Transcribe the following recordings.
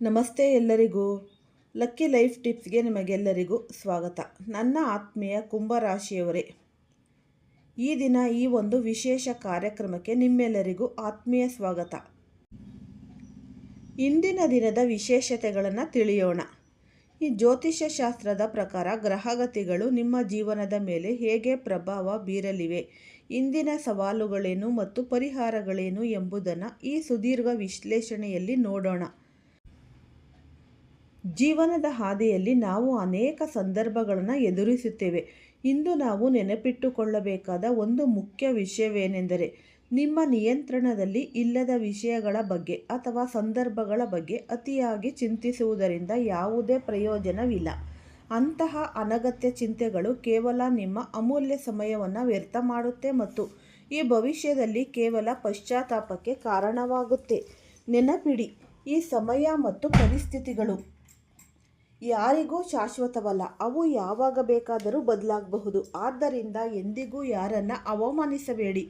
ನಮಸ್ತೆ ಎಲ್ಲರಿಗೂ. Lucky life ಟಿಪ್ಸ್ಗೆ ನಿಮಗೆಲ್ಲರಿಗೂ ಸ್ವಾಗತ. ನನ್ನ ಆತ್ಮೀಯ ಕುಂಭರಾಶಿಯವರೇ, ಈ ದಿನ ಈ ಒಂದು ವಿಶೇಷ ಕಾರ್ಯಕ್ರಮಕ್ಕೆ ನಿಮ್ಮೆಲ್ಲರಿಗೂ ಆತ್ಮೀಯ ಸ್ವಾಗತ. ಇಂದಿನ ದಿನದ ವಿಶೇಷತೆಗಳನ್ನು ತಿಳಿಯೋಣ. ಈ ಜ್ಯೋತಿಷ್ಯ ಶಾಸ್ತ್ರದ ಪ್ರಕಾರ ಗ್ರಹಗತಿಗಳು ನಿಮ್ಮ ಜೀವನದ ಮೇಲೆ ಹೇಗೆ ಪ್ರಭಾವ ಬೀರಲಿವೆ, ಇಂದಿನ ಸವಾಲುಗಳೇನು ಮತ್ತು ಪರಿಹಾರಗಳೇನು ಎಂಬುದನ್ನು ಈ ಸುದೀರ್ಘ ವಿಶ್ಲೇಷಣೆಯಲ್ಲಿ ನೋಡೋಣ. ಜೀವನದ ಹಾದಿಯಲ್ಲಿ ನಾವು ಅನೇಕ ಸಂದರ್ಭಗಳನ್ನು ಎದುರಿಸುತ್ತೇವೆ. ಇಂದು ನಾವು ನೆನಪಿಟ್ಟುಕೊಳ್ಳಬೇಕಾದ ಒಂದು ಮುಖ್ಯ ವಿಷಯವೇನೆಂದರೆ, ನಿಮ್ಮ ನಿಯಂತ್ರಣದಲ್ಲಿ ಇಲ್ಲದ ವಿಷಯಗಳ ಬಗ್ಗೆ ಅಥವಾ ಸಂದರ್ಭಗಳ ಬಗ್ಗೆ ಅತಿಯಾಗಿ ಚಿಂತಿಸುವುದರಿಂದ ಯಾವುದೇ ಪ್ರಯೋಜನವಿಲ್ಲ. ಅಂತಹ ಅನಗತ್ಯ ಚಿಂತೆಗಳು ಕೇವಲ ನಿಮ್ಮ ಅಮೂಲ್ಯ ಸಮಯವನ್ನು ವ್ಯರ್ಥ ಮಾಡುತ್ತೆ ಮತ್ತು ಈ ಭವಿಷ್ಯದಲ್ಲಿ ಕೇವಲ ಪಶ್ಚಾತ್ತಾಪಕ್ಕೆ ಕಾರಣವಾಗುತ್ತೆ. ನೆನಪಿಡಿ, ಈ ಸಮಯ ಮತ್ತು ಪರಿಸ್ಥಿತಿಗಳು ಯಾರಿಗೂ ಶಾಶ್ವತವಲ್ಲ. ಅವು ಯಾವಾಗ ಬೇಕಾದರೂ ಬದಲಾಗಬಹುದು. ಆದ್ದರಿಂದ ಎಂದಿಗೂ ಯಾರನ್ನು ಅವಮಾನಿಸಬೇಡಿ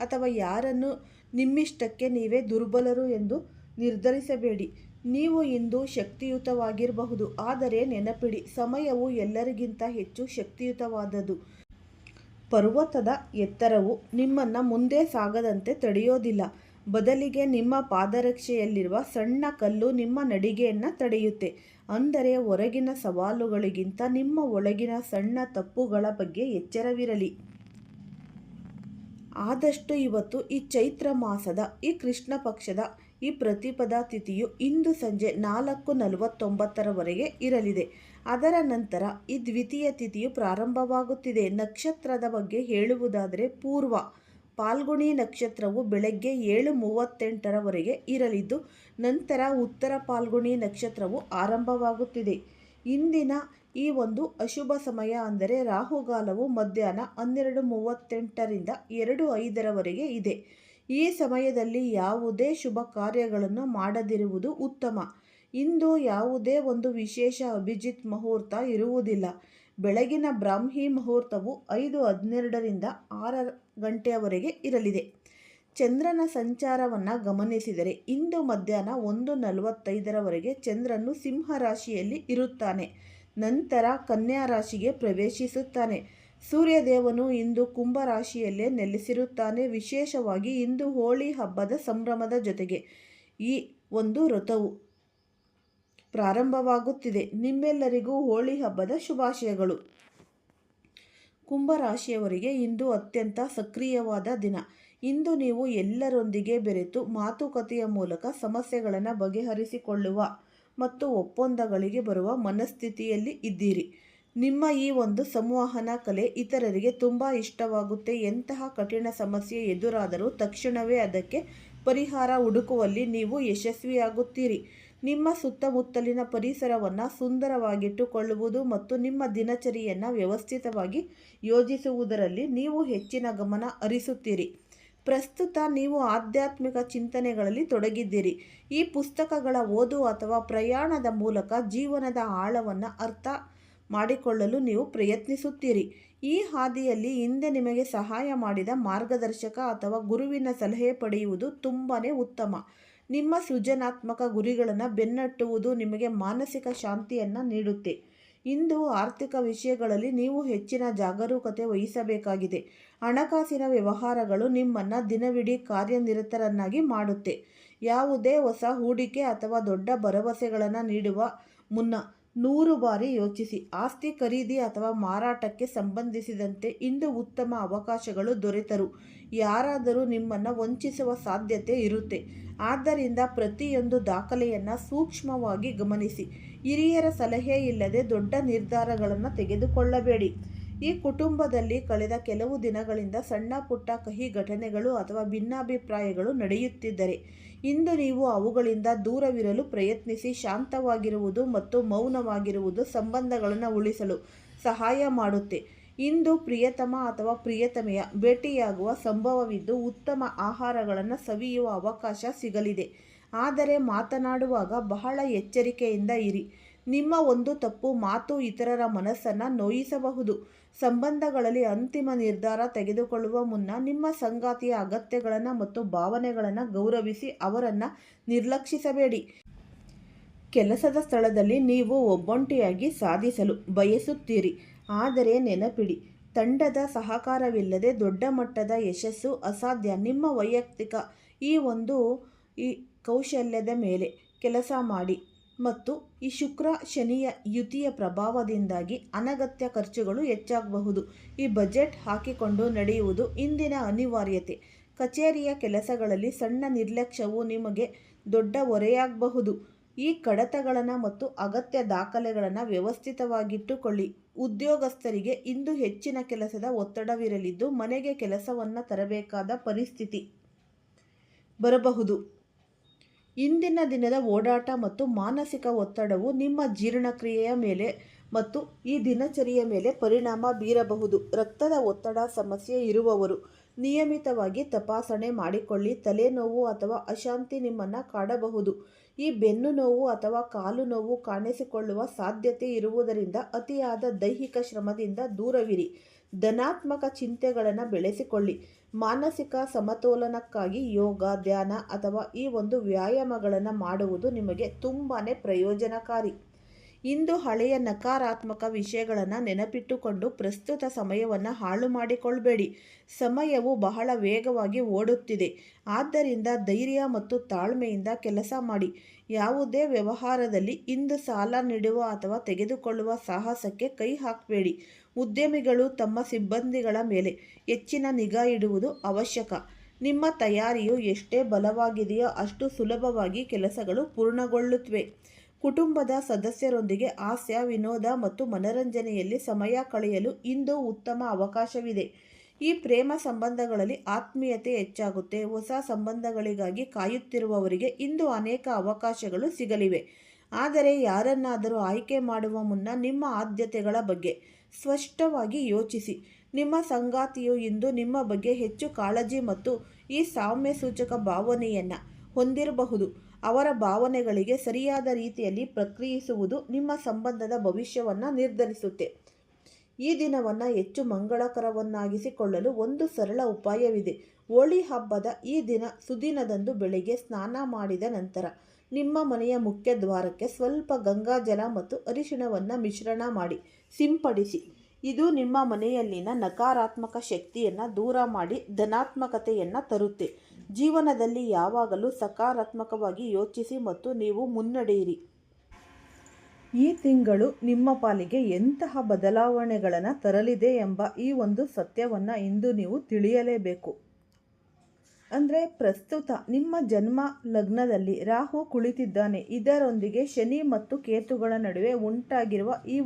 ಅಥವಾ ಯಾರನ್ನು ನಿಮ್ಮಿಷ್ಟಕ್ಕೆ ನೀವೇ ದುರ್ಬಲರು ಎಂದು ನಿರ್ಧರಿಸಬೇಡಿ. ನೀವು ಇಂದು ಶಕ್ತಿಯುತವಾಗಿರಬಹುದು, ಆದರೆ ನೆನಪಿಡಿ, ಸಮಯವು ಎಲ್ಲರಿಗಿಂತ ಹೆಚ್ಚು ಶಕ್ತಿಯುತವಾದದ್ದು. ಪರ್ವತದ ಎತ್ತರವು ನಿಮ್ಮನ್ನು ಮುಂದೆ ಸಾಗದಂತೆ ತಡೆಯೋದಿಲ್ಲ, ಬದಲಿಗೆ ನಿಮ್ಮ ಪಾದರಕ್ಷೆಯಲ್ಲಿರುವ ಸಣ್ಣ ಕಲ್ಲು ನಿಮ್ಮ ನಡಿಗೆಯನ್ನು ತಡೆಯುತ್ತೆ. ಅಂದರೆ ಹೊರಗಿನ ಸವಾಲುಗಳಿಗಿಂತ ನಿಮ್ಮ ಒಳಗಿನ ಸಣ್ಣ ತಪ್ಪುಗಳ ಬಗ್ಗೆ ಎಚ್ಚರವಿರಲಿ. ಆದಷ್ಟು ಇವತ್ತು ಈ ಚೈತ್ರ ಮಾಸದ ಈ ಕೃಷ್ಣ ಪಕ್ಷದ ಈ ಪ್ರತಿಪದಾ ತಿಥಿಯು ಇಂದು ಸಂಜೆ 4:49 ಇರಲಿದೆ. ಅದರ ನಂತರ ಈ ದ್ವಿತೀಯ ತಿಥಿಯು ಪ್ರಾರಂಭವಾಗುತ್ತಿದೆ. ನಕ್ಷತ್ರದ ಬಗ್ಗೆ ಹೇಳುವುದಾದರೆ ಪೂರ್ವ ಪಾಲ್ಗುಣಿ ನಕ್ಷತ್ರವು ಬೆಳಗ್ಗೆ 7:38 ಇರಲಿದ್ದು, ನಂತರ ಉತ್ತರ ಪಾಲ್ಗುಣಿ ನಕ್ಷತ್ರವು ಆರಂಭವಾಗುತ್ತಿದೆ. ಇಂದಿನ ಈ ಒಂದು ಅಶುಭ ಸಮಯ ಅಂದರೆ ರಾಹುಗಾಲವು ಮಧ್ಯಾಹ್ನ 12:38ರಿಂದ 2:05 ಇದೆ. ಈ ಸಮಯದಲ್ಲಿ ಯಾವುದೇ ಶುಭ ಕಾರ್ಯಗಳನ್ನು ಮಾಡದಿರುವುದು ಉತ್ತಮ. ಇಂದು ಯಾವುದೇ ಒಂದು ವಿಶೇಷ ಅಭಿಜಿತ್ ಮುಹೂರ್ತ ಇರುವುದಿಲ್ಲ. ಬೆಳಗಿನ ಬ್ರಾಹ್ಮಿ ಮುಹೂರ್ತವು 5:12ರಿಂದ 6 ಇರಲಿದೆ. ಚಂದ್ರನ ಸಂಚಾರವನ್ನು ಗಮನಿಸಿದರೆ ಇಂದು ಮಧ್ಯಾಹ್ನ 1:45 ಚಂದ್ರನು ಸಿಂಹ ರಾಶಿಯಲ್ಲಿ ಇರುತ್ತಾನೆ, ನಂತರ ಕನ್ಯಾ ರಾಶಿಗೆ ಪ್ರವೇಶಿಸುತ್ತಾನೆ. ಸೂರ್ಯದೇವನು ಇಂದು ಕುಂಭ ರಾಶಿಯಲ್ಲೇ ನೆಲೆಸಿರುತ್ತಾನೆ. ವಿಶೇಷವಾಗಿ ಇಂದು ಹೋಳಿ ಹಬ್ಬದ ಸಂಭ್ರಮದ ಜೊತೆಗೆ ಈ ಒಂದು ಋತುವು ಪ್ರಾರಂಭವಾಗುತ್ತಿದೆ. ನಿಮ್ಮೆಲ್ಲರಿಗೂ ಹೋಳಿ ಹಬ್ಬದ ಶುಭಾಶಯಗಳು. ಕುಂಭರಾಶಿಯವರಿಗೆ ಇಂದು ಅತ್ಯಂತ ಸಕ್ರಿಯವಾದ ದಿನ. ಇಂದು ನೀವು ಎಲ್ಲರೊಂದಿಗೆ ಬೆರೆತು ಮಾತುಕತೆಯ ಮೂಲಕ ಸಮಸ್ಯೆಗಳನ್ನು ಬಗೆಹರಿಸಿಕೊಳ್ಳುವ ಮತ್ತು ಒಪ್ಪಂದಗಳಿಗೆ ಬರುವ ಮನಸ್ಥಿತಿಯಲ್ಲಿ ಇದ್ದೀರಿ. ನಿಮ್ಮ ಈ ಒಂದು ಸಂವಹನ ಕಲೆ ಇತರರಿಗೆ ತುಂಬ ಇಷ್ಟವಾಗುತ್ತೆ. ಎಂತಹ ಕಠಿಣ ಸಮಸ್ಯೆ ಎದುರಾದರೂ ತಕ್ಷಣವೇ ಅದಕ್ಕೆ ಪರಿಹಾರ ಹುಡುಕುವಲ್ಲಿ ನೀವು ಯಶಸ್ವಿಯಾಗುತ್ತೀರಿ. ನಿಮ್ಮ ಸುತ್ತಮುತ್ತಲಿನ ಪರಿಸರವನ್ನು ಸುಂದರವಾಗಿಟ್ಟುಕೊಳ್ಳುವುದು ಮತ್ತು ನಿಮ್ಮ ದಿನಚರಿಯನ್ನು ವ್ಯವಸ್ಥಿತವಾಗಿ ಯೋಜಿಸುವುದರಲ್ಲಿ ನೀವು ಹೆಚ್ಚಿನ ಗಮನ ಹರಿಸುತ್ತೀರಿ. ಪ್ರಸ್ತುತ ನೀವು ಆಧ್ಯಾತ್ಮಿಕ ಚಿಂತನೆಗಳಲ್ಲಿ ತೊಡಗಿದ್ದೀರಿ. ಈ ಪುಸ್ತಕಗಳ ಓದು ಅಥವಾ ಪ್ರಯಾಣದ ಮೂಲಕ ಜೀವನದ ಆಳವನ್ನು ಅರ್ಥ ಮಾಡಿಕೊಳ್ಳಲು ನೀವು ಪ್ರಯತ್ನಿಸುತ್ತೀರಿ. ಈ ಹಾದಿಯಲ್ಲಿ ಹಿಂದೆ ನಿಮಗೆ ಸಹಾಯ ಮಾಡಿದ ಮಾರ್ಗದರ್ಶಕ ಅಥವಾ ಗುರುವಿನ ಸಲಹೆ ಪಡೆಯುವುದು ತುಂಬಾ ಉತ್ತಮ. ನಿಮ್ಮ ಸೃಜನಾತ್ಮಕ ಗುರಿಗಳನ್ನು ಬೆನ್ನಟ್ಟುವುದು ನಿಮಗೆ ಮಾನಸಿಕ ಶಾಂತಿಯನ್ನು ನೀಡುತ್ತೆ. ಇಂದು ಆರ್ಥಿಕ ವಿಷಯಗಳಲ್ಲಿ ನೀವು ಹೆಚ್ಚಿನ ಜಾಗರೂಕತೆ ವಹಿಸಬೇಕಾಗಿದೆ. ಹಣಕಾಸಿನ ವ್ಯವಹಾರಗಳು ನಿಮ್ಮನ್ನು ದಿನವಿಡೀ ಕಾರ್ಯನಿರತರನ್ನಾಗಿ ಮಾಡುತ್ತೆ. ಯಾವುದೇ ಹೊಸ ಹೂಡಿಕೆ ಅಥವಾ ದೊಡ್ಡ ಭರವಸೆಗಳನ್ನು ನೀಡುವ ಮುನ್ನ 100 ಬಾರಿ ಯೋಚಿಸಿ. ಆಸ್ತಿ ಖರೀದಿ ಅಥವಾ ಮಾರಾಟಕ್ಕೆ ಸಂಬಂಧಿಸಿದಂತೆ ಇಂದು ಉತ್ತಮ ಅವಕಾಶಗಳು ದೊರೆತರೂ ಯಾರಾದರೂ ನಿಮ್ಮನ್ನು ವಂಚಿಸುವ ಸಾಧ್ಯತೆ ಇರುತ್ತೆ. ಆದ್ದರಿಂದ ಪ್ರತಿಯೊಂದು ದಾಖಲೆಯನ್ನು ಸೂಕ್ಷ್ಮವಾಗಿ ಗಮನಿಸಿ. ಹಿರಿಯರ ಸಲಹೆ ಇಲ್ಲದೆ ದೊಡ್ಡ ನಿರ್ಧಾರಗಳನ್ನು ತೆಗೆದುಕೊಳ್ಳಬೇಡಿ. ಈ ಕುಟುಂಬದಲ್ಲಿ ಕಳೆದ ಕೆಲವು ದಿನಗಳಿಂದ ಸಣ್ಣ ಪುಟ್ಟ ಕಹಿ ಘಟನೆಗಳು ಅಥವಾ ಭಿನ್ನಾಭಿಪ್ರಾಯಗಳು ನಡೆಯುತ್ತಿದ್ದರೆ ಇಂದು ನೀವು ಅವುಗಳಿಂದ ದೂರವಿರಲು ಪ್ರಯತ್ನಿಸಿ. ಶಾಂತವಾಗಿರುವುದು ಮತ್ತು ಮೌನವಾಗಿರುವುದು ಸಂಬಂಧಗಳನ್ನು ಉಳಿಸಲು ಸಹಾಯ ಮಾಡುತ್ತೆ. ಇಂದು ಪ್ರಿಯತಮ ಅಥವಾ ಪ್ರಿಯತಮೆಯ ಭೇಟಿಯಾಗುವ ಸಂಭವವಿದ್ದು ಉತ್ತಮ ಆಹಾರಗಳನ್ನು ಸವಿಯುವ ಅವಕಾಶ ಸಿಗಲಿದೆ. ಆದರೆ ಮಾತನಾಡುವಾಗ ಬಹಳ ಎಚ್ಚರಿಕೆಯಿಂದ ಇರಿ. ನಿಮ್ಮ ಒಂದು ತಪ್ಪು ಮಾತು ಇತರರ ಮನಸ್ಸನ್ನು ನೋಯಿಸಬಹುದು. ಸಂಬಂಧಗಳಲ್ಲಿ ಅಂತಿಮ ನಿರ್ಧಾರ ತೆಗೆದುಕೊಳ್ಳುವ ಮುನ್ನ ನಿಮ್ಮ ಸಂಗಾತಿಯ ಅಗತ್ಯಗಳನ್ನು ಮತ್ತು ಭಾವನೆಗಳನ್ನು ಗೌರವಿಸಿ. ಅವರನ್ನು ನಿರ್ಲಕ್ಷಿಸಬೇಡಿ. ಕೆಲಸದ ಸ್ಥಳದಲ್ಲಿ ನೀವು ಒಬ್ಬಂಟಿಯಾಗಿ ಸಾಧಿಸಲು ಬಯಸುತ್ತೀರಿ. ಆದರೆ ನೆನಪಿಡಿ, ತಂಡದ ಸಹಕಾರವಿಲ್ಲದೆ ದೊಡ್ಡ ಮಟ್ಟದ ಯಶಸ್ಸು ಅಸಾಧ್ಯ. ನಿಮ್ಮ ವೈಯಕ್ತಿಕ ಈ ಕೌಶಲ್ಯದ ಮೇಲೆ ಕೆಲಸ ಮಾಡಿ. ಮತ್ತು ಈ ಶುಕ್ರ ಶನಿಯ ಯುತಿಯ ಪ್ರಭಾವದಿಂದಾಗಿ ಅನಗತ್ಯ ಖರ್ಚುಗಳು ಹೆಚ್ಚಾಗಬಹುದು. ಈ ಬಜೆಟ್ ಹಾಕಿಕೊಂಡು ನಡೆಯುವುದು ಇಂದಿನ ಅನಿವಾರ್ಯತೆ. ಕಚೇರಿಯ ಕೆಲಸಗಳಲ್ಲಿ ಸಣ್ಣ ನಿರ್ಲಕ್ಷ್ಯವು ನಿಮಗೆ ದೊಡ್ಡ ಹೊರೆಯಾಗಬಹುದು. ಈ ಕಡತಗಳನ್ನು ಮತ್ತು ಅಗತ್ಯ ದಾಖಲೆಗಳನ್ನು ವ್ಯವಸ್ಥಿತವಾಗಿಟ್ಟುಕೊಳ್ಳಿ. ಉದ್ಯೋಗಸ್ಥರಿಗೆ ಇಂದು ಹೆಚ್ಚಿನ ಕೆಲಸದ ಒತ್ತಡವಿರಲಿದ್ದು ಮನೆಗೆ ಕೆಲಸವನ್ನು ತರಬೇಕಾದ ಪರಿಸ್ಥಿತಿ ಬರಬಹುದು. ಇಂದಿನ ದಿನದ ಓಡಾಟ ಮತ್ತು ಮಾನಸಿಕ ಒತ್ತಡವು ನಿಮ್ಮ ಜೀರ್ಣಕ್ರಿಯೆಯ ಮೇಲೆ ಮತ್ತು ಈ ದಿನಚರಿಯ ಮೇಲೆ ಪರಿಣಾಮ ಬೀರಬಹುದು. ರಕ್ತದ ಒತ್ತಡ ಸಮಸ್ಯೆ ಇರುವವರು ನಿಯಮಿತವಾಗಿ ತಪಾಸಣೆ ಮಾಡಿಕೊಳ್ಳಿ. ತಲೆನೋವು ಅಥವಾ ಅಶಾಂತಿ ನಿಮ್ಮನ್ನು ಕಾಡಬಹುದು. ಈ ಬೆನ್ನು ನೋವು ಅಥವಾ ಕಾಲು ನೋವು ಕಾಣಿಸಿಕೊಳ್ಳುವ ಸಾಧ್ಯತೆ ಇರುವುದರಿಂದ ಅತಿಯಾದ ದೈಹಿಕ ಶ್ರಮದಿಂದ ದೂರವಿರಿ. ಧನಾತ್ಮಕ ಚಿಂತೆಗಳನ್ನು ಬೆಳೆಸಿಕೊಳ್ಳಿ. ಮಾನಸಿಕ ಸಮತೋಲನಕ್ಕಾಗಿ ಯೋಗ, ಧ್ಯಾನ ಅಥವಾ ಈ ವ್ಯಾಯಾಮಗಳನ್ನು ಮಾಡುವುದು ನಿಮಗೆ ತುಂಬಾ ಪ್ರಯೋಜನಕಾರಿ. ಇಂದು ಹಳೆಯ ನಕಾರಾತ್ಮಕ ವಿಷಯಗಳನ್ನು ನೆನಪಿಟ್ಟುಕೊಂಡು ಪ್ರಸ್ತುತ ಸಮಯವನ್ನು ಹಾಳು ಮಾಡಿಕೊಳ್ಳಬೇಡಿ. ಸಮಯವು ಬಹಳ ವೇಗವಾಗಿ ಓಡುತ್ತಿದೆ. ಆದ್ದರಿಂದ ಧೈರ್ಯ ಮತ್ತು ತಾಳ್ಮೆಯಿಂದ ಕೆಲಸ ಮಾಡಿ. ಯಾವುದೇ ವ್ಯವಹಾರದಲ್ಲಿ ಇಂದು ಸಾಲ ನೀಡುವ ಅಥವಾ ತೆಗೆದುಕೊಳ್ಳುವ ಸಾಹಸಕ್ಕೆ ಕೈ ಹಾಕಬೇಡಿ. ಉದ್ಯಮಿಗಳು ತಮ್ಮ ಸಿಬ್ಬಂದಿಗಳ ಮೇಲೆ ಹೆಚ್ಚಿನ ನಿಗಾ ಇಡುವುದು ಅವಶ್ಯಕ. ನಿಮ್ಮ ತಯಾರಿಯು ಎಷ್ಟೇ ಬಲವಾಗಿದೆಯೋ ಅಷ್ಟು ಸುಲಭವಾಗಿ ಕೆಲಸಗಳು ಪೂರ್ಣಗೊಳ್ಳುತ್ತವೆ. ಕುಟುಂಬದ ಸದಸ್ಯರೊಂದಿಗೆ ಹಾಸ್ಯ, ವಿನೋದ ಮತ್ತು ಮನರಂಜನೆಯಲ್ಲಿ ಸಮಯ ಕಳೆಯಲು ಇಂದು ಉತ್ತಮ ಅವಕಾಶವಿದೆ. ಈ ಪ್ರೇಮ ಸಂಬಂಧಗಳಲ್ಲಿ ಆತ್ಮೀಯತೆ ಹೆಚ್ಚಾಗುತ್ತೆ. ಹೊಸ ಸಂಬಂಧಗಳಿಗಾಗಿ ಕಾಯುತ್ತಿರುವವರಿಗೆ ಇಂದು ಅನೇಕ ಅವಕಾಶಗಳು ಸಿಗಲಿವೆ. ಆದರೆ ಯಾರನ್ನಾದರೂ ಆಯ್ಕೆ ಮಾಡುವ ಮುನ್ನ ನಿಮ್ಮ ಆದ್ಯತೆಗಳ ಬಗ್ಗೆ ಸ್ಪಷ್ಟವಾಗಿ ಯೋಚಿಸಿ. ನಿಮ್ಮ ಸಂಗಾತಿಯು ಇಂದು ನಿಮ್ಮ ಬಗ್ಗೆ ಹೆಚ್ಚು ಕಾಳಜಿ ಮತ್ತು ಈ ಸಾಮ್ಯ ಸೂಚಕ ಭಾವನೆಯನ್ನು ಹೊಂದಿರಬಹುದು. ಅವರ ಭಾವನೆಗಳಿಗೆ ಸರಿಯಾದ ರೀತಿಯಲ್ಲಿ ಪ್ರತಿಕ್ರಿಯಿಸುವುದು ನಿಮ್ಮ ಸಂಬಂಧದ ಭವಿಷ್ಯವನ್ನು ನಿರ್ಧರಿಸುತ್ತೆ. ಈ ದಿನವನ್ನು ಹೆಚ್ಚು ಮಂಗಳಕರವನ್ನಾಗಿಸಿಕೊಳ್ಳಲು ಒಂದು ಸರಳ ಉಪಾಯವಿದೆ. ಹೋಳಿ ಹಬ್ಬದ ಈ ಸುದಿನದಂದು ಬೆಳಿಗ್ಗೆ ಸ್ನಾನ ಮಾಡಿದ ನಂತರ ನಿಮ್ಮ ಮನೆಯ ಮುಖ್ಯ ದ್ವಾರಕ್ಕೆ ಸ್ವಲ್ಪ ಗಂಗಾಜಲ ಮತ್ತು ಅರಿಶಿಣವನ್ನು ಮಿಶ್ರಣ ಮಾಡಿ ಸಿಂಪಡಿಸಿ. ಇದು ನಿಮ್ಮ ಮನೆಯಲ್ಲಿನ ನಕಾರಾತ್ಮಕ ಶಕ್ತಿಯನ್ನು ದೂರ ಮಾಡಿ ಧನಾತ್ಮಕತೆಯನ್ನು ತರುತ್ತೆ. ಜೀವನದಲ್ಲಿ ಯಾವಾಗಲೂ ಸಕಾರಾತ್ಮಕವಾಗಿ ಯೋಚಿಸಿ ಮತ್ತು ನೀವು ಮುನ್ನಡೆಯಿರಿ. ಈ ತಿಂಗಳು ನಿಮ್ಮ ಪಾಲಿಗೆ ಎಂತಹ ಬದಲಾವಣೆಗಳನ್ನು ತರಲಿದೆ ಎಂಬ ಈ ಸತ್ಯವನ್ನು ಇಂದು ನೀವು ತಿಳಿಯಲೇಬೇಕು. ಅಂದರೆ ಪ್ರಸ್ತುತ ನಿಮ್ಮ ಜನ್ಮ ಲಗ್ನದಲ್ಲಿ ರಾಹು ಕುಳಿತಿದ್ದಾನೆ. ಇದರೊಂದಿಗೆ ಶನಿ ಮತ್ತು ಕೇತುಗಳ ನಡುವೆ ಉಂಟಾಗಿರುವ ಈ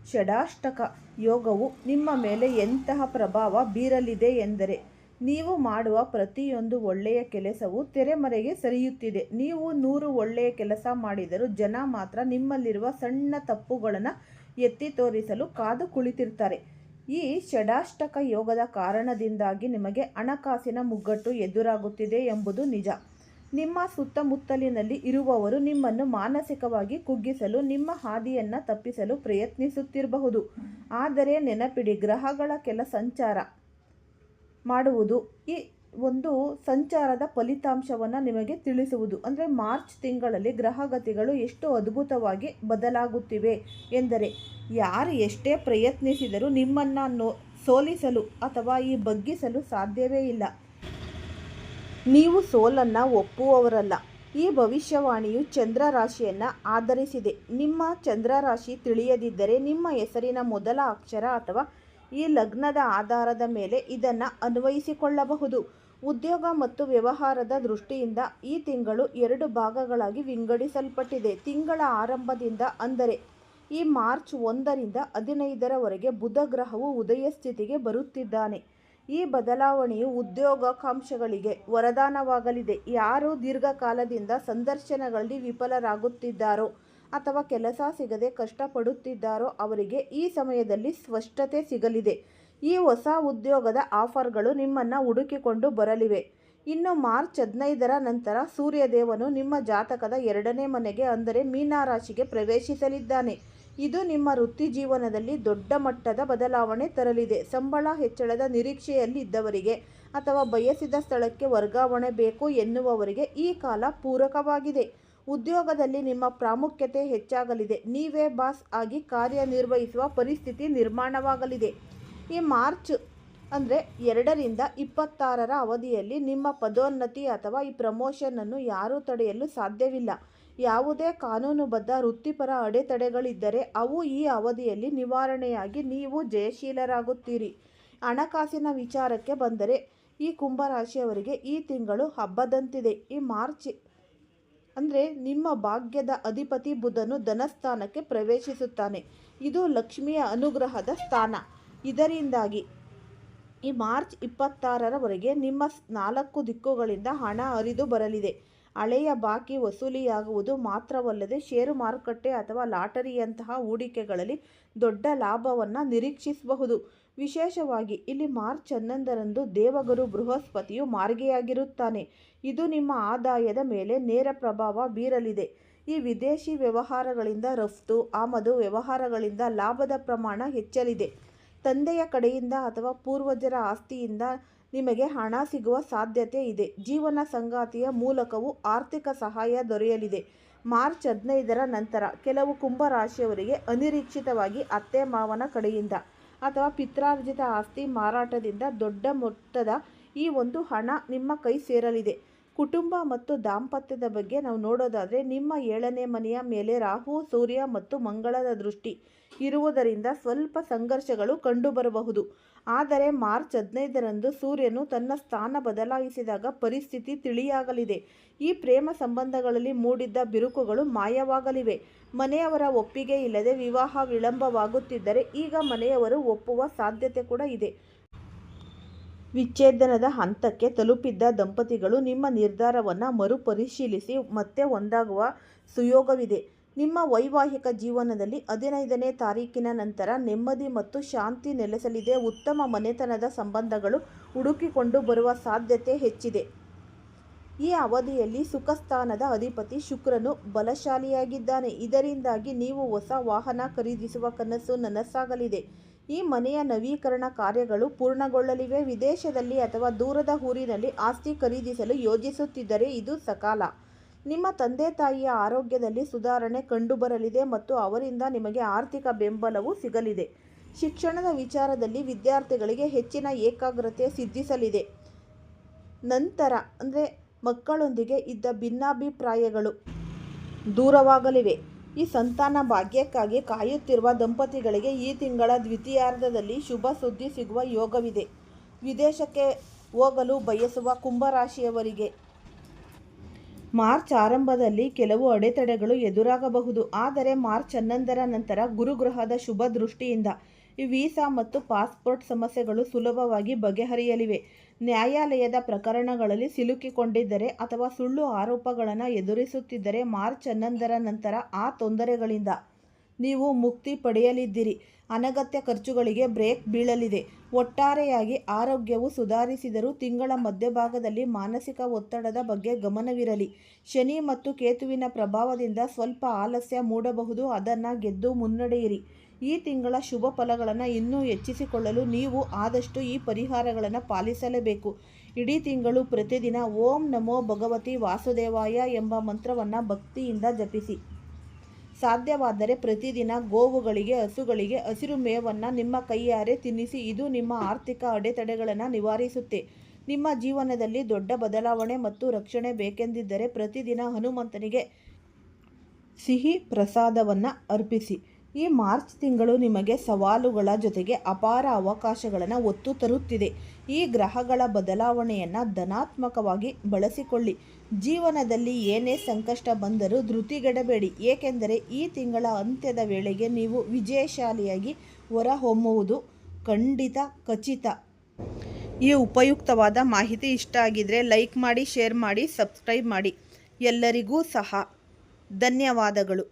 ಷಡಾಷ್ಟಕ ಯೋಗವು ನಿಮ್ಮ ಮೇಲೆ ಎಂತಹ ಪ್ರಭಾವ ಬೀರಲಿದೆ ಎಂದರೆ, ನೀವು ಮಾಡುವ ಪ್ರತಿಯೊಂದು ಒಳ್ಳೆಯ ಕೆಲಸವು ತೆರೆಮರೆಗೆ ಸರಿಯುತ್ತಿದೆ. ನೀವು 100 ಒಳ್ಳೆಯ ಕೆಲಸ ಮಾಡಿದರೂ ಜನ ಮಾತ್ರ ನಿಮ್ಮಲ್ಲಿರುವ ಸಣ್ಣ ತಪ್ಪುಗಳನ್ನು ಎತ್ತಿ ತೋರಿಸಲು ಕಾದು ಕುಳಿತಿರ್ತಾರೆ. ಈ ಷಡಾಷ್ಟಕ ಯೋಗದ ಕಾರಣದಿಂದಾಗಿ ನಿಮಗೆ ಹಣಕಾಸಿನ ಮುಗ್ಗಟ್ಟು ಎದುರಾಗುತ್ತಿದೆ ಎಂಬುದು ನಿಜ. ನಿಮ್ಮ ಸುತ್ತಮುತ್ತಲಿನಲ್ಲಿ ಇರುವವರು ನಿಮ್ಮನ್ನು ಮಾನಸಿಕವಾಗಿ ಕುಗ್ಗಿಸಲು, ನಿಮ್ಮ ಹಾದಿಯನ್ನು ತಪ್ಪಿಸಲು ಪ್ರಯತ್ನಿಸುತ್ತಿರಬಹುದು. ಆದರೆ ನೆನಪಿಡಿ, ಗ್ರಹಗಳ ಕೆಲ ಸಂಚಾರ ಮಾಡುವುದು ಈ ಸಂಚಾರದ ಫಲಿತಾಂಶವನ್ನು ನಿಮಗೆ ತಿಳಿಸುವುದು. ಅಂದರೆ ಮಾರ್ಚ್ ತಿಂಗಳಲ್ಲಿ ಗ್ರಹಗತಿಗಳು ಎಷ್ಟು ಅದ್ಭುತವಾಗಿ ಬದಲಾಗುತ್ತಿವೆ ಎಂದರೆ, ಯಾರು ಎಷ್ಟೇ ಪ್ರಯತ್ನಿಸಿದರೂ ನಿಮ್ಮನ್ನು ಸೋಲಿಸಲು ಅಥವಾ ಬಗ್ಗಿಸಲು ಸಾಧ್ಯವೇ ಇಲ್ಲ. ನೀವು ಸೋಲನ್ನು ಒಪ್ಪುವವರಲ್ಲ. ಈ ಭವಿಷ್ಯವಾಣಿಯು ಚಂದ್ರ ರಾಶಿಯನ್ನು ಆಧರಿಸಿದೆ. ನಿಮ್ಮ ಚಂದ್ರ ರಾಶಿ ತಿಳಿಯದಿದ್ದರೆ ನಿಮ್ಮ ಹೆಸರಿನ ಮೊದಲ ಅಕ್ಷರ ಅಥವಾ ಈ ಲಗ್ನದ ಆಧಾರದ ಮೇಲೆ ಇದನ್ನು ಅನ್ವಯಿಸಿಕೊಳ್ಳಬಹುದು. ಉದ್ಯೋಗ ಮತ್ತು ವ್ಯವಹಾರದ ದೃಷ್ಟಿಯಿಂದ ಈ ತಿಂಗಳು 2 ಭಾಗಗಳಾಗಿ ವಿಂಗಡಿಸಲ್ಪಟ್ಟಿದೆ. ತಿಂಗಳ ಆರಂಭದಿಂದ ಅಂದರೆ ಈ ಮಾರ್ಚ್ 1ರಿಂದ 15ರವರೆಗೆ ಬುಧ ಗ್ರಹವು ಉದಯ ಸ್ಥಿತಿಗೆ ಬರುತ್ತಿದ್ದಾನೆ. ಈ ಬದಲಾವಣೆಯು ಉದ್ಯೋಗಾಕಾಂಕ್ಷಿಗಳಿಗೆ ವರದಾನವಾಗಲಿದೆ. ಯಾರು ದೀರ್ಘಕಾಲದಿಂದ ಸಂದರ್ಶನಗಳಲ್ಲಿ ವಿಫಲರಾಗುತ್ತಿದ್ದಾರೋ ಅಥವಾ ಕೆಲಸ ಸಿಗದೆ ಕಷ್ಟಪಡುತ್ತಿದ್ದಾರೋ ಅವರಿಗೆ ಈ ಸಮಯದಲ್ಲಿ ಸ್ಪಷ್ಟತೆ ಸಿಗಲಿದೆ. ಈ ಹೊಸ ಉದ್ಯೋಗದ ಆಫರ್ಗಳು ನಿಮ್ಮನ್ನು ಹುಡುಕಿಕೊಂಡು ಬರಲಿವೆ. ಇನ್ನು ಮಾರ್ಚ್ 15ರ ನಂತರ ಸೂರ್ಯದೇವನು ನಿಮ್ಮ ಜಾತಕದ 2ನೇ ಮನೆಗೆ ಅಂದರೆ ಮೀನರಾಶಿಗೆ ಪ್ರವೇಶಿಸಲಿದ್ದಾನೆ. ಇದು ನಿಮ್ಮ ವೃತ್ತಿ ಜೀವನದಲ್ಲಿ ದೊಡ್ಡ ಮಟ್ಟದ ಬದಲಾವಣೆ ತರಲಿದೆ. ಸಂಬಳ ಹೆಚ್ಚಳದ ನಿರೀಕ್ಷೆಯಲ್ಲಿದ್ದವರಿಗೆ ಅಥವಾ ಬಯಸಿದ ಸ್ಥಳಕ್ಕೆ ವರ್ಗಾವಣೆ ಬೇಕು ಎನ್ನುವವರಿಗೆ ಈ ಕಾಲ ಪೂರಕವಾಗಿದೆ. ಉದ್ಯೋಗದಲ್ಲಿ ನಿಮ್ಮ ಪ್ರಾಮುಖ್ಯತೆ ಹೆಚ್ಚಾಗಲಿದೆ. ನೀವೇ ಬಾಸ್ ಆಗಿ ಕಾರ್ಯನಿರ್ವಹಿಸುವ ಪರಿಸ್ಥಿತಿ ನಿರ್ಮಾಣವಾಗಲಿದೆ. ಈ ಮಾರ್ಚ್ 2ರಿಂದ 26ರ ಅವಧಿಯಲ್ಲಿ ನಿಮ್ಮ ಪದೋನ್ನತಿ ಅಥವಾ ಈ ಪ್ರಮೋಷನನ್ನು ಯಾರೂ ತಡೆಯಲು ಸಾಧ್ಯವಿಲ್ಲ. ಯಾವುದೇ ಕಾನೂನುಬದ್ಧ ವೃತ್ತಿಪರ ಅಡೆತಡೆಗಳಿದ್ದರೆ ಅವು ಈ ಅವಧಿಯಲ್ಲಿ ನಿವಾರಣೆಯಾಗಿ ನೀವು ಜಯಶೀಲರಾಗುತ್ತೀರಿ. ಹಣಕಾಸಿನ ವಿಚಾರಕ್ಕೆ ಬಂದರೆ ಈ ಕುಂಭರಾಶಿಯವರಿಗೆ ಈ ತಿಂಗಳು ಹಬ್ಬದಂತಿದೆ. ಈ ಮಾರ್ಚ್ ನಿಮ್ಮ ಭಾಗ್ಯದ ಅಧಿಪತಿ ಬುಧನು ಧನಸ್ಥಾನಕ್ಕೆ ಪ್ರವೇಶಿಸುತ್ತಾನೆ. ಇದು ಲಕ್ಷ್ಮಿಯ ಅನುಗ್ರಹದ ಸ್ಥಾನ. ಇದರಿಂದಾಗಿ ಈ ಮಾರ್ಚ್ 26ರವರೆಗೆ ನಿಮ್ಮ 4 ದಿಕ್ಕುಗಳಿಂದ ಹಣ ಹರಿದು ಬರಲಿದೆ. ಹಳೆಯ ಬಾಕಿ ವಸೂಲಿಯಾಗುವುದು ಮಾತ್ರವಲ್ಲದೆ ಷೇರು ಮಾರುಕಟ್ಟೆ ಅಥವಾ ಲಾಟರಿಯಂತಹ ಹೂಡಿಕೆಗಳಲ್ಲಿ ದೊಡ್ಡ ಲಾಭವನ್ನು ನಿರೀಕ್ಷಿಸಬಹುದು. ವಿಶೇಷವಾಗಿ ಇಲ್ಲಿ ಮಾರ್ಚ್ 11ರಂದು ದೇವಗುರು ಬೃಹಸ್ಪತಿಯು ಮಾರ್ಗಿಯಾಗಿರುತ್ತಾನೆ. ಇದು ನಿಮ್ಮ ಆದಾಯದ ಮೇಲೆ ನೇರ ಪ್ರಭಾವ ಬೀರಲಿದೆ. ಈ ವಿದೇಶಿ ವ್ಯವಹಾರಗಳಿಂದ ರಫ್ತು ಆಮದು ವ್ಯವಹಾರಗಳಿಂದ ಲಾಭದ ಪ್ರಮಾಣ ಹೆಚ್ಚಲಿದೆ. ತಂದೆಯ ಕಡೆಯಿಂದ ಅಥವಾ ಪೂರ್ವಜರ ಆಸ್ತಿಯಿಂದ ನಿಮಗೆ ಹಣ ಸಿಗುವ ಸಾಧ್ಯತೆ ಇದೆ. ಜೀವನ ಸಂಗಾತಿಯ ಮೂಲಕವೂ ಆರ್ಥಿಕ ಸಹಾಯ ದೊರೆಯಲಿದೆ. ಮಾರ್ಚ್ 15ರ ನಂತರ ಕೆಲವು ಕುಂಭರಾಶಿಯವರಿಗೆ ಅನಿರೀಕ್ಷಿತವಾಗಿ ಅತ್ತೆ ಮಾವನ ಕಡೆಯಿಂದ ಅಥವಾ ಪಿತ್ರಾರ್ಜಿತ ಆಸ್ತಿ ಮಾರಾಟದಿಂದ ದೊಡ್ಡ ಮೊತ್ತದ ಈ ಒಂದು ಹಣ ನಿಮ್ಮ ಕೈ ಸೇರಲಿದೆ. ಕುಟುಂಬ ಮತ್ತು ದಾಂಪತ್ಯದ ಬಗ್ಗೆ ನಾವು ನೋಡೋದಾದರೆ ನಿಮ್ಮ 7ನೇ ಮನೆಯ ಮೇಲೆ ರಾಹು, ಸೂರ್ಯ ಮತ್ತು ಮಂಗಳದ ದೃಷ್ಟಿ ಇರುವುದರಿಂದ ಸ್ವಲ್ಪ ಸಂಘರ್ಷಗಳು ಕಂಡುಬರಬಹುದು. ಆದರೆ ಮಾರ್ಚ್ 15ರಂದು ಸೂರ್ಯನು ತನ್ನ ಸ್ಥಾನ ಬದಲಾಯಿಸಿದಾಗ ಪರಿಸ್ಥಿತಿ ತಿಳಿಯಾಗಲಿದೆ. ಈ ಪ್ರೇಮ ಸಂಬಂಧಗಳಲ್ಲಿ ಮೂಡಿದ್ದ ಬಿರುಕುಗಳು ಮಾಯವಾಗಲಿವೆ. ಮನೆಯವರ ಒಪ್ಪಿಗೆ ಇಲ್ಲದೆ ವಿವಾಹ ವಿಳಂಬವಾಗುತ್ತಿದ್ದರೆ ಈಗ ಮನೆಯವರು ಒಪ್ಪುವ ಸಾಧ್ಯತೆ ಕೂಡ ಇದೆ. ವಿಚ್ಛೇದನದ ಹಂತಕ್ಕೆ ತಲುಪಿದ್ದ ದಂಪತಿಗಳು ನಿಮ್ಮ ನಿರ್ಧಾರವನ್ನು ಮರುಪರಿಶೀಲಿಸಿ ಮತ್ತೆ ಒಂದಾಗುವ ಸುಯೋಗವಿದೆ. ನಿಮ್ಮ ವೈವಾಹಿಕ ಜೀವನದಲ್ಲಿ 15ನೇ ತಾರೀಕಿನ ನಂತರ ನೆಮ್ಮದಿ ಮತ್ತು ಶಾಂತಿ ನೆಲೆಸಲಿದೆ. ಉತ್ತಮ ಮನೆತನದ ಸಂಬಂಧಗಳು ಹುಡುಕಿಕೊಂಡು ಬರುವ ಸಾಧ್ಯತೆ ಹೆಚ್ಚಿದೆ. ಈ ಅವಧಿಯಲ್ಲಿ ಸುಖಸ್ಥಾನದ ಅಧಿಪತಿ ಶುಕ್ರನು ಬಲಶಾಲಿಯಾಗಿದ್ದಾನೆ. ಇದರಿಂದಾಗಿ ನೀವು ಹೊಸ ವಾಹನ ಖರೀದಿಸುವ ಕನಸು ನನಸಾಗಲಿದೆ. ಈ ಮನೆಯ ನವೀಕರಣ ಕಾರ್ಯಗಳು ಪೂರ್ಣಗೊಳ್ಳಲಿವೆ. ವಿದೇಶದಲ್ಲಿ ಅಥವಾ ದೂರದ ಊರಿನಲ್ಲಿ ಆಸ್ತಿ ಖರೀದಿಸಲು ಯೋಜಿಸುತ್ತಿದ್ದರೆ ಇದು ಸಕಾಲ. ನಿಮ್ಮ ತಂದೆ ತಾಯಿಯ ಆರೋಗ್ಯದಲ್ಲಿ ಸುಧಾರಣೆ ಕಂಡುಬರಲಿದೆ ಮತ್ತು ಅವರಿಂದ ನಿಮಗೆ ಆರ್ಥಿಕ ಬೆಂಬಲವೂ ಸಿಗಲಿದೆ. ಶಿಕ್ಷಣದ ವಿಚಾರದಲ್ಲಿ ವಿದ್ಯಾರ್ಥಿಗಳಿಗೆ ಹೆಚ್ಚಿನ ಏಕಾಗ್ರತೆ ಸಿದ್ಧಿಸಲಿದೆ. ನಂತರ ಮಕ್ಕಳೊಂದಿಗೆ ಇದ್ದ ಭಿನ್ನಾಭಿಪ್ರಾಯಗಳು ದೂರವಾಗಲಿವೆ. ಈ ಸಂತಾನ ಭಾಗ್ಯಕ್ಕಾಗಿ ಕಾಯುತ್ತಿರುವ ದಂಪತಿಗಳಿಗೆ ಈ ತಿಂಗಳ ದ್ವಿತೀಯಾರ್ಧದಲ್ಲಿ ಶುಭ ಸುದ್ದಿ ಸಿಗುವ ಯೋಗವಿದೆ. ವಿದೇಶಕ್ಕೆ ಹೋಗಲು ಬಯಸುವ ಕುಂಭರಾಶಿಯವರಿಗೆ ಮಾರ್ಚ್ ಆರಂಭದಲ್ಲಿ ಕೆಲವು ಅಡೆತಡೆಗಳು ಎದುರಾಗಬಹುದು. ಆದರೆ ಮಾರ್ಚ್ 11ರ ನಂತರ ಗುರುಗ್ರಹದ ಶುಭ ದೃಷ್ಟಿಯಿಂದ ಈ ವೀಸಾ ಮತ್ತು ಪಾಸ್ಪೋರ್ಟ್ ಸಮಸ್ಯೆಗಳು ಸುಲಭವಾಗಿ ಬಗೆಹರಿಯಲಿವೆ. ನ್ಯಾಯಾಲಯದ ಪ್ರಕರಣಗಳಲ್ಲಿ ಸಿಲುಕಿಕೊಂಡಿದ್ದರೆ ಅಥವಾ ಸುಳ್ಳು ಆರೋಪಗಳನ್ನು ಎದುರಿಸುತ್ತಿದ್ದರೆ ಮಾರ್ಚ್ 11ರ ನಂತರ ಆ ತೊಂದರೆಗಳಿಂದ ನೀವು ಮುಕ್ತಿ ಪಡೆಯಲಿದ್ದೀರಿ. ಅನಗತ್ಯ ಖರ್ಚುಗಳಿಗೆ ಬ್ರೇಕ್ ಬೀಳಲಿದೆ. ಒಟ್ಟಾರೆಯಾಗಿ ಆರೋಗ್ಯವು ಸುಧಾರಿಸಿದರೂ ತಿಂಗಳ ಮಧ್ಯಭಾಗದಲ್ಲಿ ಮಾನಸಿಕ ಒತ್ತಡದ ಬಗ್ಗೆ ಗಮನವಿರಲಿ. ಶನಿ ಮತ್ತು ಕೇತುವಿನ ಪ್ರಭಾವದಿಂದ ಸ್ವಲ್ಪ ಆಲಸ್ಯ ಮೂಡಬಹುದು. ಅದನ್ನು ಗೆದ್ದು ಮುನ್ನಡೆಯಿರಿ. ಈ ತಿಂಗಳ ಶುಭ ಫಲಗಳನ್ನು ಇನ್ನೂ ಹೆಚ್ಚಿಸಿಕೊಳ್ಳಲು ನೀವು ಆದಷ್ಟು ಈ ಪರಿಹಾರಗಳನ್ನು ಪಾಲಿಸಲೇಬೇಕು. ಇಡೀ ತಿಂಗಳು ಪ್ರತಿದಿನ ಓಂ ನಮೋ ಭಗವತಿ ವಾಸುದೇವಾಯ ಎಂಬ ಮಂತ್ರವನ್ನು ಭಕ್ತಿಯಿಂದ ಜಪಿಸಿ. ಸಾಧ್ಯವಾದರೆ ಪ್ರತಿದಿನ ಗೋವುಗಳಿಗೆ ಹಸುಗಳಿಗೆ ಹಸಿರು ಮೇವನ್ನು ನಿಮ್ಮ ಕೈಯಾರೆ ತಿನ್ನಿಸಿ. ಇದು ನಿಮ್ಮ ಆರ್ಥಿಕ ಅಡೆತಡೆಗಳನ್ನು ನಿವಾರಿಸುತ್ತೆ. ನಿಮ್ಮ ಜೀವನದಲ್ಲಿ ದೊಡ್ಡ ಬದಲಾವಣೆ ಮತ್ತು ರಕ್ಷಣೆ ಬೇಕೆಂದಿದ್ದರೆ ಪ್ರತಿದಿನ ಹನುಮಂತನಿಗೆ ಸಿಹಿ ಪ್ರಸಾದವನ್ನು ಅರ್ಪಿಸಿ. ಈ ಮಾರ್ಚ್ ತಿಂಗಳು ನಿಮಗೆ ಸವಾಲುಗಳ ಜೊತೆಗೆ ಅಪಾರ ಅವಕಾಶಗಳನ್ನು ಹೊತ್ತು ತರುತ್ತಿದೆ. ಈ ಗ್ರಹಗಳ ಬದಲಾವಣೆಯನ್ನು ಧನಾತ್ಮಕವಾಗಿ ಬಳಸಿಕೊಳ್ಳಿ. ಜೀವನದಲ್ಲಿ ಏನೇ ಸಂಕಷ್ಟ ಬಂದರೂ ಧೃತಿಗೆಡಬೇಡಿ, ಏಕೆಂದರೆ ಈ ತಿಂಗಳ ಅಂತ್ಯದ ವೇಳೆಗೆ ನೀವು ವಿಜಯಶಾಲಿಯಾಗಿ ಹೊರಹೊಮ್ಮುವುದು ಖಚಿತ. ಈ ಉಪಯುಕ್ತವಾದ ಮಾಹಿತಿ ಇಷ್ಟ ಆಗಿದ್ರೆ ಲೈಕ್ ಮಾಡಿ, ಶೇರ್ ಮಾಡಿ, ಸಬ್ಸ್ಕ್ರೈಬ್ ಮಾಡಿ. ಎಲ್ಲರಿಗೂ ಸಹ ಧನ್ಯವಾದಗಳು.